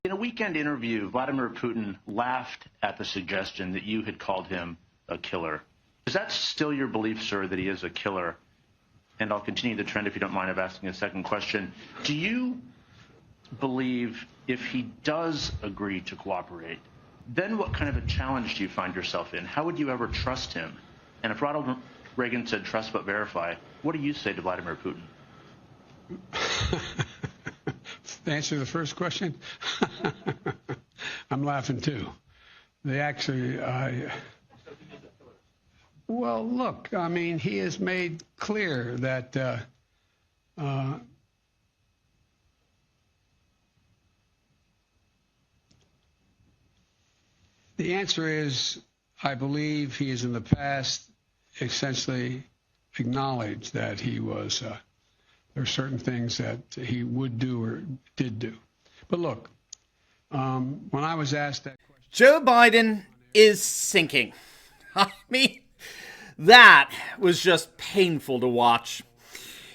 In a weekend interview, Vladimir Putin laughed at the suggestion that you had called him a killer. Is that still your belief, sir, that he is a killer? And I'll continue the trend if you don't mind of asking a second question. Do you believe if he does agree to cooperate, then what kind of a challenge do you find yourself in? How would you ever trust him? And if Ronald Reagan said trust but verify, what do you say to Vladimir Putin? To answer the first question, I'm laughing too. They actually, well, look, I mean, he has made clear that the answer is, I believe he has in the past essentially acknowledged that he was, there are certain things that he would do or did do. But look, when I was asked that question, Joe Biden is sinking. I mean, that was just painful to watch.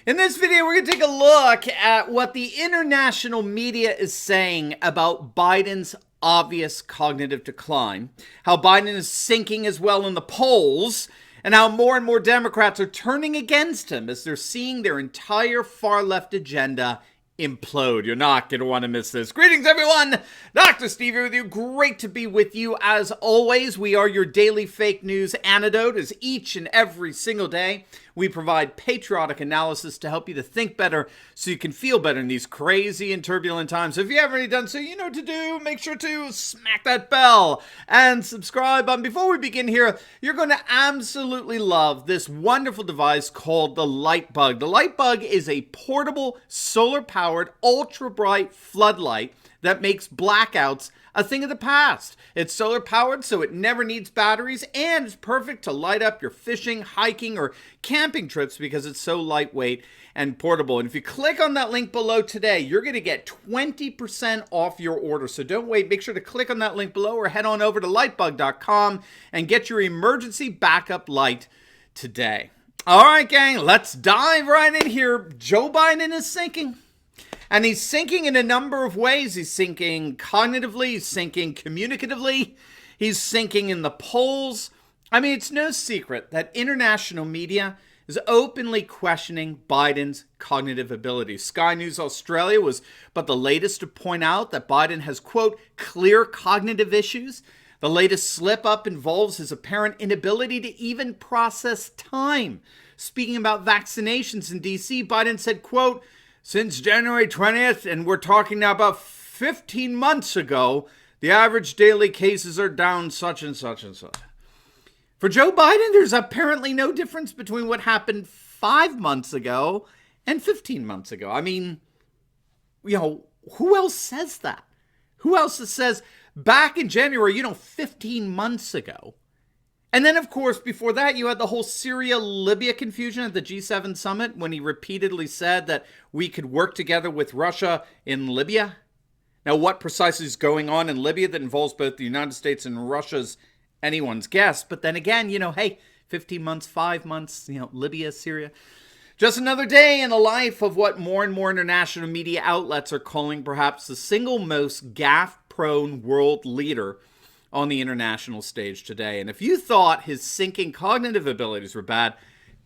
In this video, we're going to take a look at what the international media is saying about Biden's obvious cognitive decline, how Biden is sinking as well in the polls, and how more and more Democrats are turning against him as they're seeing their entire far-left agenda implode. You're not going to want to miss this. Greetings, everyone. Dr. Steve here with you. Great to be with you as always. We are your daily fake news antidote, as each and every single day we provide patriotic analysis to help you to think better so you can feel better in these crazy and turbulent times. So if you haven't already done so, you know what to do. Make sure to smack that bell and subscribe. Before we begin here, you're going to absolutely love this wonderful device called the Light Bug. The Light Bug is a portable, solar-powered, ultra-bright floodlight that makes blackouts a thing of the past. It's solar powered, so it never needs batteries, and it's perfect to light up your fishing, hiking, or camping trips because it's so lightweight and portable. And if you click on that link below today, you're going to get 20% off your order. So don't wait. Make sure to click on that link below or head on over to lightbug.com and get your emergency backup light today. All right, gang, let's dive right in here. Joe Biden is sinking. And he's sinking in a number of ways. He's sinking cognitively, he's sinking communicatively, he's sinking in the polls. I mean, it's no secret that international media is openly questioning Biden's cognitive abilities. Sky News Australia was but the latest to point out that Biden has, quote, clear cognitive issues. The latest slip-up involves his apparent inability to even process time. Speaking about vaccinations in D.C., Biden said, quote, since January 20th, and we're talking now about 15 months ago, the average daily cases are down such and such and such. For Joe Biden, there's apparently no difference between what happened 5 months ago and 15 months ago. I mean, you know, who else says that? Who else says back in January, 15 months ago? And then, of course, before that, you had the whole Syria-Libya confusion at the G7 summit when he repeatedly said that we could work together with Russia in Libya. Now, what precisely is going on in Libya that involves both the United States and Russia's anyone's guess. But then again, hey, 15 months, 5 months, Libya, Syria. Just another day in the life of what more and more international media outlets are calling perhaps the single most gaffe-prone world leader on the international stage today. And if you thought his sinking cognitive abilities were bad,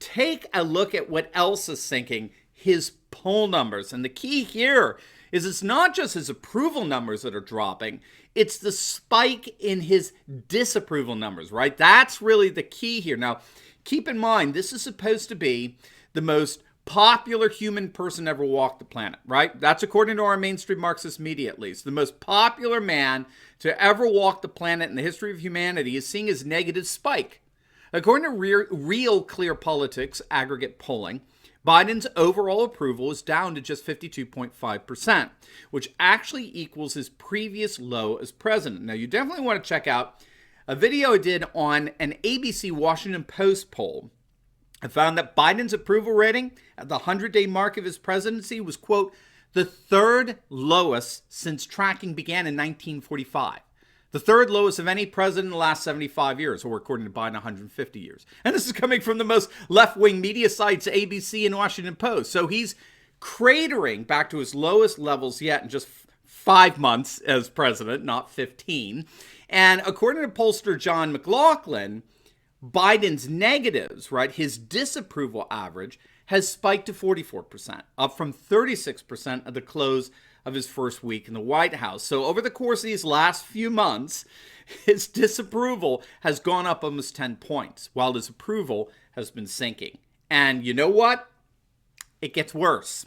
take a look at what else is sinking: his poll numbers. And the key here is it's not just his approval numbers that are dropping, it's the spike in his disapproval numbers, right? That's really the key here. Now, keep in mind, this is supposed to be the most popular human person ever walked the planet, right? That's according to our mainstream Marxist media, at least. The most popular man to ever walk the planet in the history of humanity is seeing his negative spike. According to Real Clear Politics aggregate polling, Biden's overall approval is down to just 52.5%, which actually equals his previous low as president. Now, you definitely want to check out a video I did on an ABC Washington Post poll. I found that Biden's approval rating at the 100-day mark of his presidency was, quote, the third lowest since tracking began in 1945. The third lowest of any president in the last 75 years, or according to Biden, 150 years. And this is coming from the most left-wing media sites, ABC and Washington Post. So he's cratering back to his lowest levels yet in just 5 months as president, not 15. And according to pollster John McLaughlin, Biden's negatives, right, his disapproval average has spiked to 44%, up from 36% at the close of his first week in the White House. So over the course of these last few months, his disapproval has gone up almost 10 points, while his approval has been sinking. And you know what? It gets worse.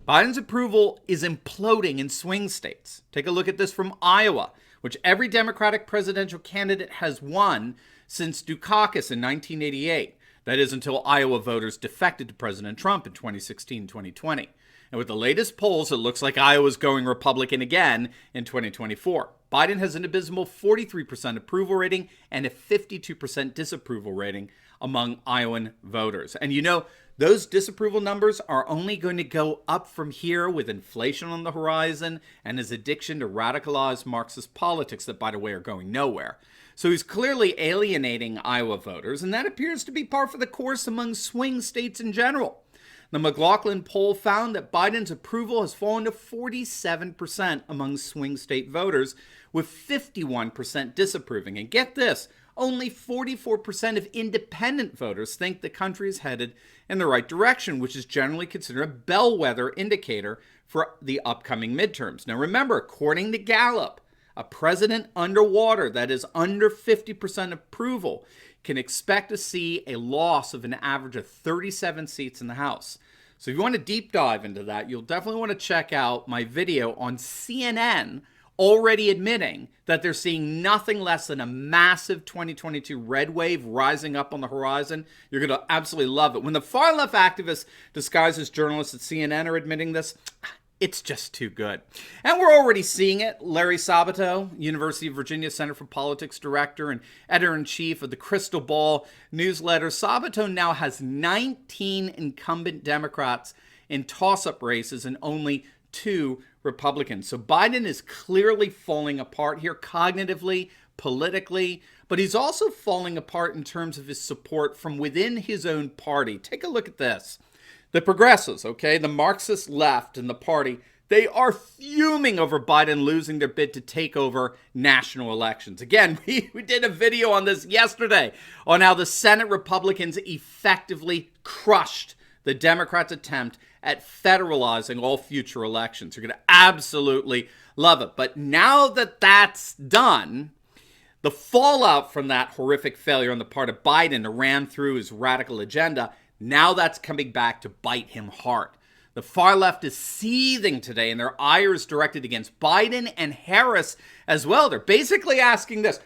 Biden's approval is imploding in swing states. Take a look at this from Iowa, which every Democratic presidential candidate has won since Dukakis in 1988. That is until Iowa voters defected to President Trump in 2016-2020. And with the latest polls, it looks like Iowa's going Republican again in 2024. Biden has an abysmal 43% approval rating and a 52% disapproval rating among Iowan voters. And you know, those disapproval numbers are only going to go up from here with inflation on the horizon and his addiction to radicalized Marxist politics that, by the way, are going nowhere. So he's clearly alienating Iowa voters, and that appears to be par for the course among swing states in general. The McLaughlin poll found that Biden's approval has fallen to 47% among swing state voters, with 51% disapproving. And get this, only 44% of independent voters think the country is headed in the right direction, which is generally considered a bellwether indicator for the upcoming midterms. Now remember, according to Gallup, a president underwater, that is under 50% approval, can expect to see a loss of an average of 37 seats in the House. So if you want to deep dive into that, you'll definitely want to check out my video on CNN already admitting that they're seeing nothing less than a massive 2022 red wave rising up on the horizon. You're going to absolutely love it. When the far left activists disguised as journalists at CNN are admitting this, it's just too good. And we're already seeing it. Larry Sabato, University of Virginia Center for Politics director and editor-in-chief of the Crystal Ball newsletter. Sabato now has 19 incumbent Democrats in toss-up races and only 2 Republicans. So Biden is clearly falling apart here cognitively, politically, but he's also falling apart in terms of his support from within his own party. Take a look at this. The progressives, okay, the Marxist left in the party, they are fuming over Biden losing their bid to take over national elections. Again, we did a video on this yesterday on how the Senate Republicans effectively crushed the Democrats' attempt at federalizing all future elections. You're going to absolutely love it. But now that that's done, the fallout from that horrific failure on the part of Biden to ram through his radical agenda, now that's coming back to bite him hard. The far left is seething today, and their ire is directed against Biden and Harris as well. They're basically asking this: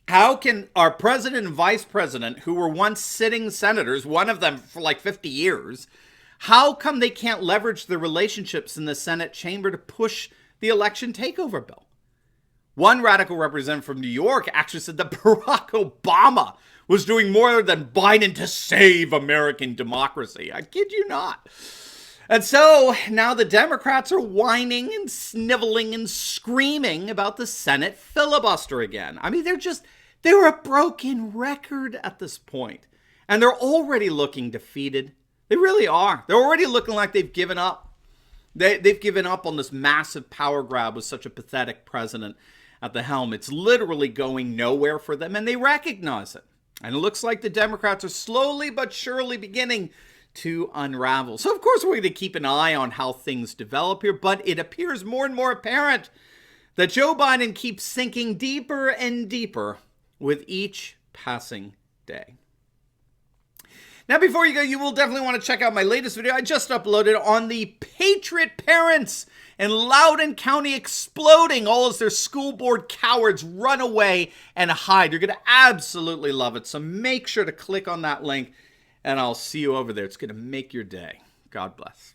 how can our president and vice president, who were once sitting senators, one of them for like 50 years, how come they can't leverage the relationships in the Senate chamber to push the election takeover bill? One radical representative from New York actually said that Barack Obama was doing more than Biden to save American democracy. I kid you not. And so now the Democrats are whining and sniveling and screaming about the Senate filibuster again. I mean, they're a broken record at this point. And they're already looking defeated. They really are. They're already looking like they've given up. They've given up on this massive power grab with such a pathetic president at the helm. It's literally going nowhere for them, and they recognize it. And it looks like the Democrats are slowly but surely beginning to unravel. So, of course, we're going to keep an eye on how things develop here, but it appears more and more apparent that Joe Biden keeps sinking deeper and deeper with each passing day. Now, before you go, you will definitely want to check out my latest video I just uploaded on the Patriot parents in Loudoun County exploding all as their school board cowards run away and hide. You're going to absolutely love it. So make sure to click on that link, and I'll see you over there. It's going to make your day. God bless.